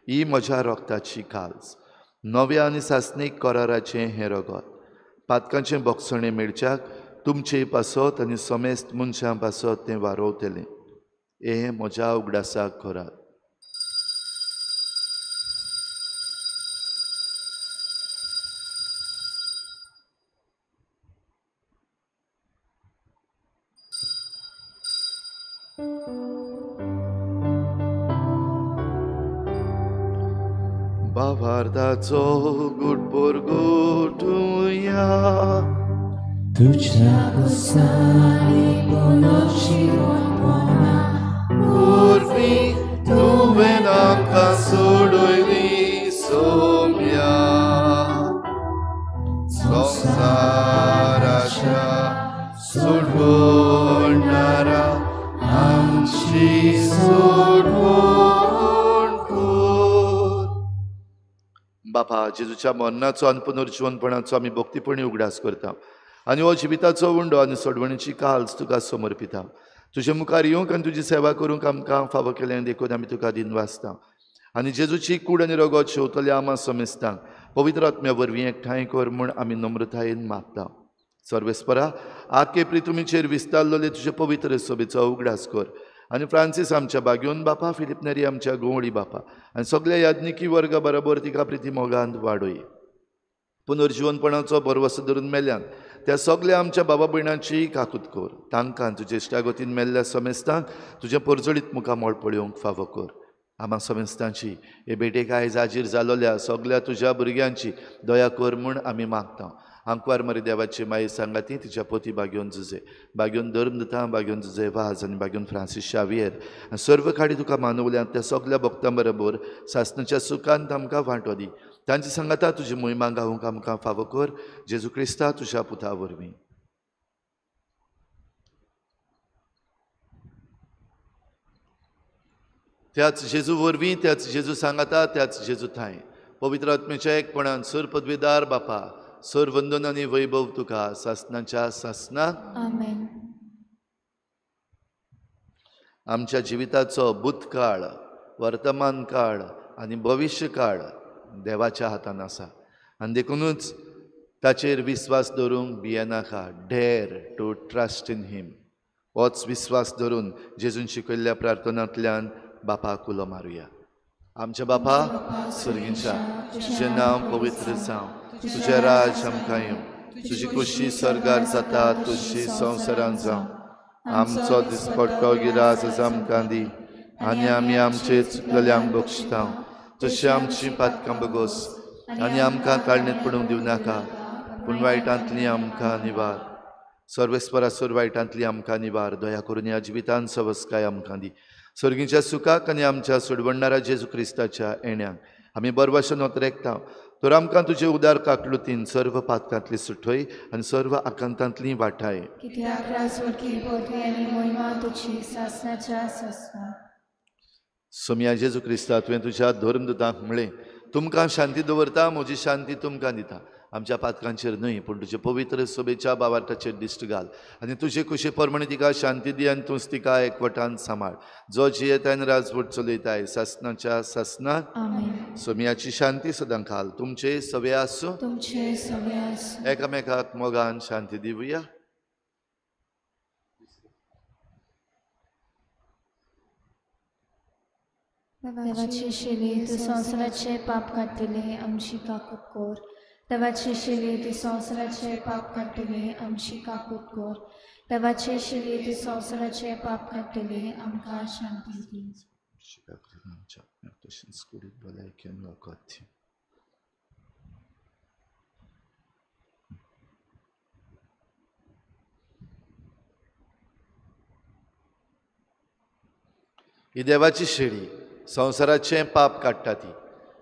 ही म्हज्या रोगताची काल्स नव्या आनी सासणीक कराराचें हें रगत. पातकांचें बोगसणें मेळच्याक तुमचे पासत आनी समेस्त मनशां पासत तें वारोवतलें. हें म्हज्या उगडासाक करात. भावार्थाचो गुटभर गोठुया. तुझ्या गोसाळी पुनर्जीवनपणा वरवीं तुवें आमकां सोडयली सोम्या. संवसाराच्या सोडवणारा आमची सोडवण कर. बापा जेजूच्या मरणाचो आनी पुनर्जीवनपणाचो आमी भक्तीपणी उगडास करता आनी हो जिविताचो उंडो आनी सोडवणीची काल्स तुका समर्पिता. तुजे मुखार येवंक आनी तुजी सेवा करूंक आमकां फावो केलें देखून आमी तुका दिन वाचता. आनी जेजूची कूड आनी रगत शेवतल्या आमा समेस्तांक पवित्र आत्म्या वरवीं एकठांय कर म्हूण आमी नम्रतायेन मागता. सर्वेस्परा आख्खे प्रितुमीचेर विस्तारलोले तुजे पवित्र सभेचो उगडास कर आनी फ्रांसीस आमच्या बागेवन बापा, फिलिप नेरी आमच्या गोवळी बापा आनी सगळ्या याज्ञिकी वर्गा बरोबर तिका प्रिती मोगांत वाडोय. पुनर्जीवनपणाचो बरवसो धरून मेल्यान त्या सगळ्या आमच्या बाबा भयणांची काकूत कर. तांकां तुजे इश्टागतीन मेल्ल्या समेस्तांक तुजें परजळीत मुखार मोळ पळोवंक फावो कर. आम्हा समेस्तांची हे भेटेक आयज हाजीर जालोल्या सगळ्या तुज्या भुरग्यांची दया कर म्हूण आमी मागता. आंकवार मरे देवाची माई सांगाती तिच्या पोती बागेवन जुजे बागेवन धर्मदता बागेवन जुजे वाज आनी बागेवन फ्रांसीस शावियर सर्व काडी तुका मानवल्यान त्या सगळ्या भक्तां बरोबर सासणाच्या सुखांत आमकां वांटो दी. तांची सांगाता तुजी मोहिमा गावूंक आमकां फावो कर. जेजू क्रिस्ता तुज्या पुता वरवीं. त्याच जेजू वरवीं, त्याच जेजू सांगाता, त्याच जेजू थाय पवित्र आत्मेच्या एकपणान सर पदवीदार बापा, सर वंदन आनी वैभव तुका सासणाच्या सासणाक. आमेन. आमच्या जिविताचो भूतकाळ, वर्तमान काळ आनी भविश्य काळ देवाच्या हातान आसा आनी देखूनच ताचेर विस्वास दवरूंक भियेनाका. Dare to trust in him. होच विश्वास धरून जेजून शिकयल्ल्या प्रार्थनांतल्यान बापाक उलो मारुया. आमच्या बापा सर्गींच्या, तुजें नांव पवित्र जावं, तुजें राज आमकां येवं, तुजी खुशी स्वर्गार जाता तशी संवसारांत जावं. आमचो दिसपट्टो गिरास आज आमकां दी, आनी आमी आमचे चुकलेल्यांक बक्षिता, तशी आमची पातकां बगोस, आनी आमकां ताळणेत पडूंक दिवं नाका, पूण वायटांतली आमकां निवार. सर्वेस्परासूर वायटांतली आमकां निवार, दया करून ह्या जिवितांत सवस्काय आमकां दी. सर्गीच्या सुखाक आनी आमच्या सोडवणाऱ्या जेजू क्रिस्ताच्या येण्याक आमी बरे भशेन उतरेकता. तर आमकां तुजे उदार काकलुतीन सर्व पातकांतली सुटय आनी सर्व आकांतांतली वाटाय. कित्याक राजवटी पदवी आनी महिमा तुजी सासणाच्या सासना. सोम्या जेजू क्रिस्ता तुवें तुज्या धर्मदुतांक म्हणलें, तुमकां शांती दवरता, म्हजी शांती तुमकां दिता. आमच्या पातकांचेर न्हय पूण तुजे पवित्र सोबेच्या बावार्ताचेर दिश्ट घाल आनी तुजे कुशे परमणे तिका शांती दी आनी तूंच तिका एकवटान सांबाळ. जो जियेतान राजवट चलयताय सासणाच्या सासनात. आमेन. सोम्याची शांती सदां घाल. तुमचे सवे आसूं, तुमचे सगळे आसूं. एकामेकाक मोगान शांती दिवया. देवाची शिली तू संवसाराचे पाप काडटले आमची काकूत कोर. देवाची शिली तू संवसाराचे पाप काडटले आमची काकूत कोर. देवाची शिली तू संवसाराचे पाप काडटले आमकां शांती दी. ही देवाची शेळी संवसाराचे पाप काडटा ती.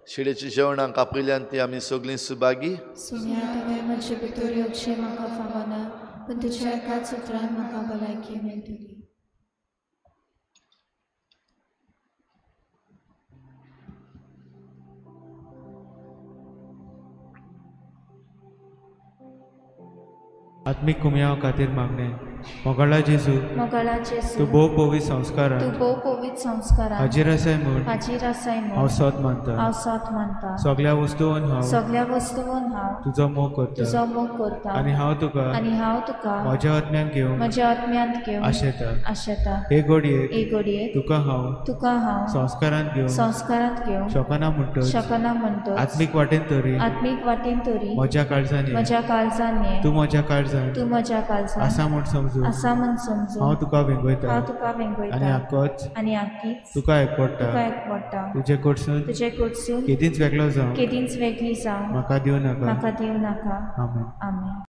शेळेच्या जेवणाक आपयल्यान ती आमी सगळीं सुभागी. सुम्या तुवें म्हजे भितर येवचें म्हाका फावना, पूण तुज्या एकाच उतरान म्हाका भलायकी मेळटली. आत्मिक कुमयां खातीर मागणें. मोगाळा जेजू, मोगाळा जेजू, तूं भोव पवी संस्कारां तूं भोव पवित्र संस्कारां हाजीर आसाय म्हूण हाजीर आसाय हांव म्हूण सोत मानता. हांव सोत मानता. सगळ्या वस्तूंत हांव सगळ्या वस्तूंत हांव तुजो मोग करता तुजो मोग करता आनी हांव तुका आनी हांव तुका म्हज्या आत्म्यान घेवन म्हज्या आत्म्यांत घेवन आशेता. आशेता. हे घडयेक एक घडयेक तुका हांव संस्कारांत घेवन शकना म्हणटच शकना म्हणटच आत्मीक वाटेन तरी आत्मीक वाटेन तरी म्हज्या काळजांनी म्हज्या काळजांनी तूं म्हज्या काळजांत तूं म्हज्या काळजांत आसा म्हूण समजून आसा म्हूण समजून हांव तुका वेंगयता हांव तुका आनी वेंगयता आक्कोच आनी आख्खीच तुका एकवडटा. तुका एकवडटा. तुजे कडसून तुजे कडसून केदींच वेगळो जावं केदींच वेगळी जावं म्हाका दिवं नाका. म्हाका दिवं नाका. आमेन. आमेन.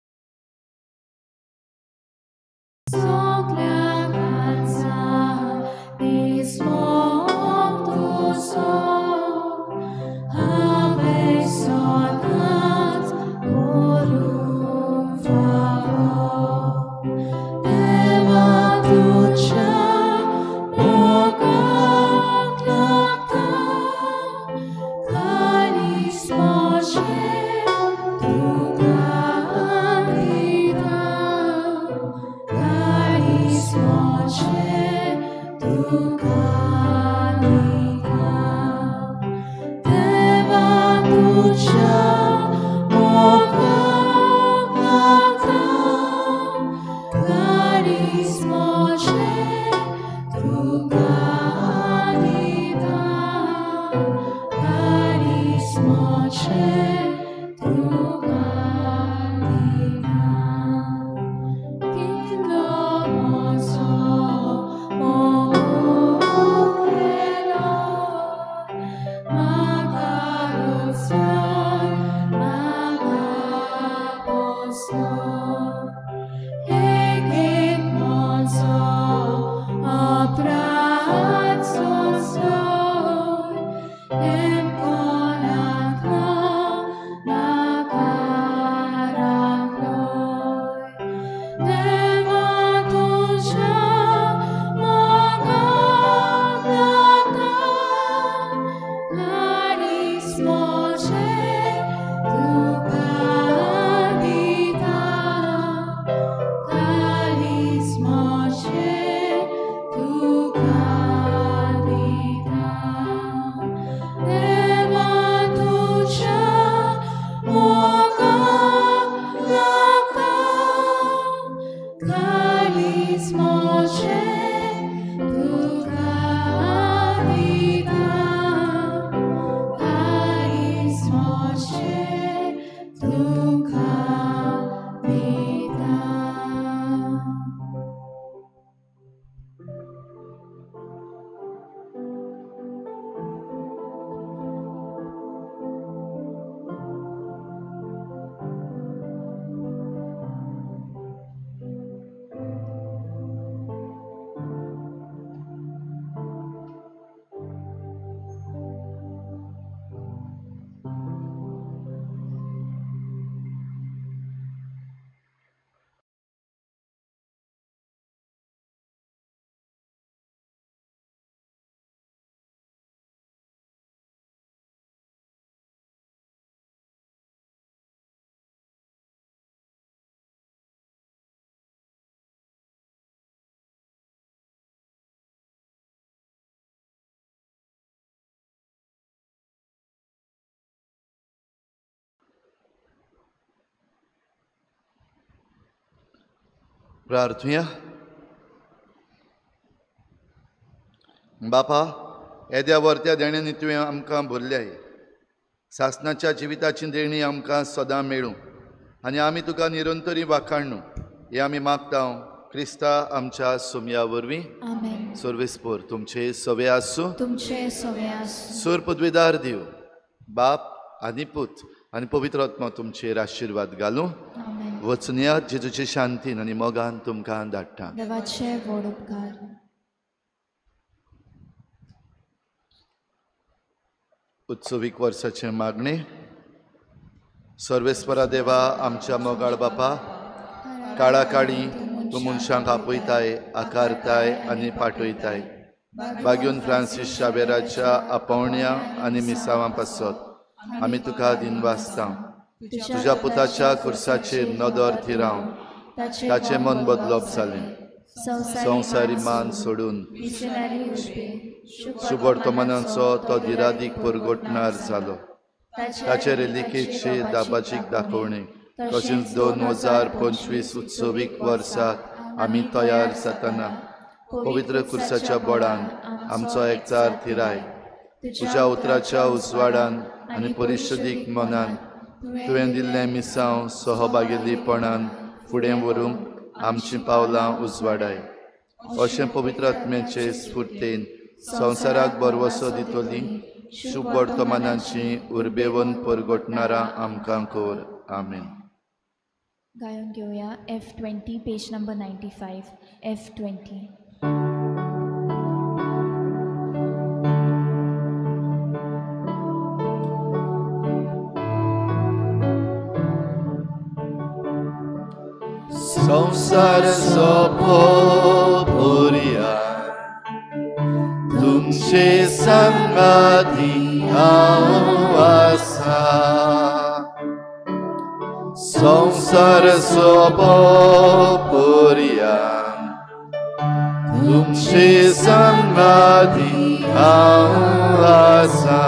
प्रार्थुया. बापा, येद्या वर्त्या देण्यानी तुवें आमकां भरल्याय. सासणाच्या जिविताची देणी आमकां सदां मेळूं आनी आमी तुका निरंतरी वाखाणू हे आमी मागता क्रिस्ता आमच्या सोमया वरवीं. आमेन. सर्वेस्पोर तुमचे सवे आसूं. तुमचे सवे आसूं. सूर पदवीदार दिव, बाप आनी पूत आनी पवित्र आत्मा तुमचेर आशिर्वाद घालूं. आमेन. वचनयात जेजूचे शांतीन आनी मोगान तुमकां धाडटा. देवाचे व्हड उपकार. उत्सवीक वर्साचे मागणे. सर्वेस्परा देवा आमच्या मोगाळ बापा, काळा काळी तूं मनशांक आपयताय, आकारताय आनी पाठयताय. बागेवन फ्रांसीस शाबेराच्या आपोवण्या आनी मिसावां पासत आमी तुका दिनवासता. तुज्या पुताच्या खुर्साचेर नदर थिरावन ताचें मन बदलप जालें. संवसारी मान सोडून शुभवर्तमानाचो तो दिरादीक परगोटणार जालो. ताचे रेलिकेचे दाबाजीक दाखोवणे तशेंच 2025 उत्सवीक वर्साक आमी तयार जातना पवित्र खुर्साच्या बोडान आमचो एकचार थिराय. तुज्या उतराच्या उजवाडान आनी परिशदीक मनान तुवें दिल्लें मिसांव सहभागिलीपणान फुडें व्हरूंक आमचीं पावलां उजवाडाय. अशें पवित्र आत्म्याचे स्फुर्तेन संवसाराक बरवसो दितली शुभ वर्तमानांची उर्बेवन परगोटणारां आमकां कोर. आमेन. गायन घेऊया F20 पेज नंबर 95. F20. संसार सोपोरिया तुमचे संगाती हांव आसा. संसार सोपोरिया तुमचे संगाती हांव आसा.